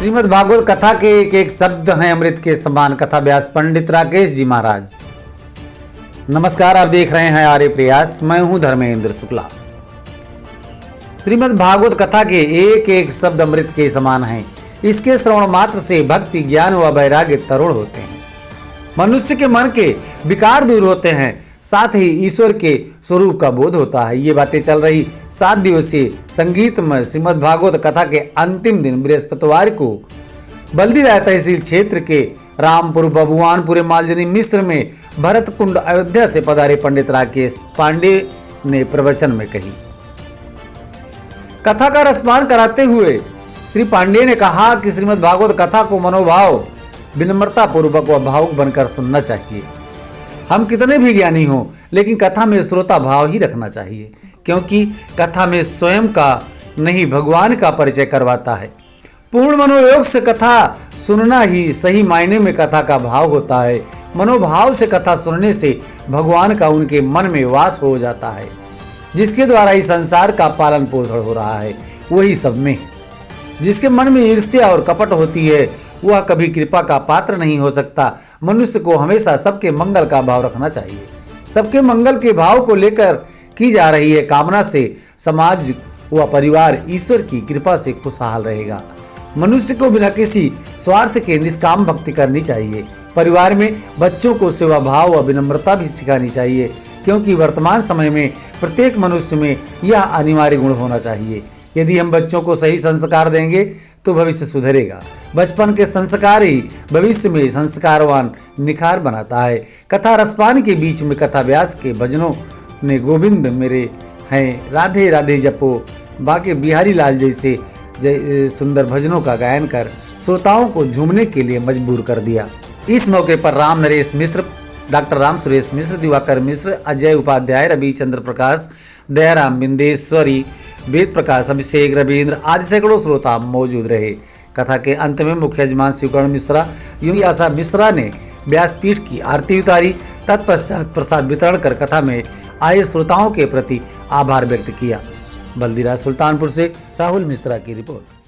श्रीमद् भागवत कथा के एक एक शब्द हैं अमृत के समान। कथा व्यास पंडित राकेश जी महाराज। नमस्कार, आप देख रहे हैं आर्य प्रयास। मैं हूं धर्मेंद्र शुक्ला। श्रीमद् भागवत कथा के एक एक शब्द अमृत के समान हैं। इसके श्रवण मात्र से भक्ति, ज्ञान व वैराग्य तरुण होते हैं। मनुष्य के मन के विकार दूर होते हैं, साथ ही ईश्वर के स्वरूप का बोध होता है। ये बातें चल रही 7 दिवसीय संगीतमय श्रीमद् भागवत कथा के अंतिम दिन बृहस्पतिवार को बल्दी राय तहसील क्षेत्र के रामपुर भगवानपुर मालजनी मिश्र में भरत कुंड अयोध्या से पधारे पंडित राकेश पांडे ने प्रवचन में कही। कथा का रसपान कराते हुए श्री पांडे ने कहा कि श्रीमद् भागवत कथा को मनोभाव, विनम्रता पूर्वक व भावुक बनकर सुनना चाहिए। हम कितने भी ज्ञानी हों, लेकिन कथा में श्रोता भाव ही रखना चाहिए, क्योंकि कथा में स्वयं का नहीं भगवान का परिचय करवाता है। पूर्ण मनोयोग से कथा सुनना ही सही मायने में कथा का भाव होता है। मनोभाव से कथा सुनने से भगवान का उनके मन में वास हो जाता है, जिसके द्वारा इस संसार का पालन पोषण हो रहा है। वही सब में जिसके मन में ईर्ष्या और कपट होती है, वह कभी कृपा का पात्र नहीं हो सकता। मनुष्य को हमेशा सबके मंगल का भाव रखना चाहिए। सबके मंगल के भाव को लेकर की जा रही है कामना से समाज व परिवार ईश्वर की कृपा से खुशहाल रहेगा। मनुष्य को बिना किसी स्वार्थ के निष्काम भक्ति करनी चाहिए। परिवार में बच्चों को सेवा भाव व विनम्रता भी सिखानी चाहिए, क्योंकि वर्तमान समय में प्रत्येक मनुष्य में यह अनिवार्य गुण होना चाहिए। यदि हम बच्चों को सही संस्कार देंगे तो भविष्य सुधरेगा। बचपन के संस्कार ही भविष्य में संस्कारवान निखार बनाता है। कथा रसपान के बीच में कथा व्यास के भजनों ने गोविंद मेरे हैं, राधे राधे जपो, बाके बिहारी लाल जैसे सुंदर भजनों का गायन कर श्रोताओं को झूमने के लिए मजबूर कर दिया। इस मौके पर राम नरेश मिश्र, डॉक्टर राम सुरेश मिश्र, दिवाकर मिश्र, अजय उपाध्याय, रविचंद्र प्रकाश, दयाराम बिंदेश्वरी, वेद प्रकाश, अभिषेक, रविंद्र आदि सैकड़ों श्रोता मौजूद रहे। कथा के अंत में मुख्य यजमान शिवकर्ण मिश्रा यूं आशा मिश्रा ने व्यासपीठ की आरती उतारी। तत्पश्चात प्रसाद वितरण कर कथा में आए श्रोताओं के प्रति आभार व्यक्त किया। बल्दी राय सुल्तानपुर से राहुल मिश्रा की रिपोर्ट।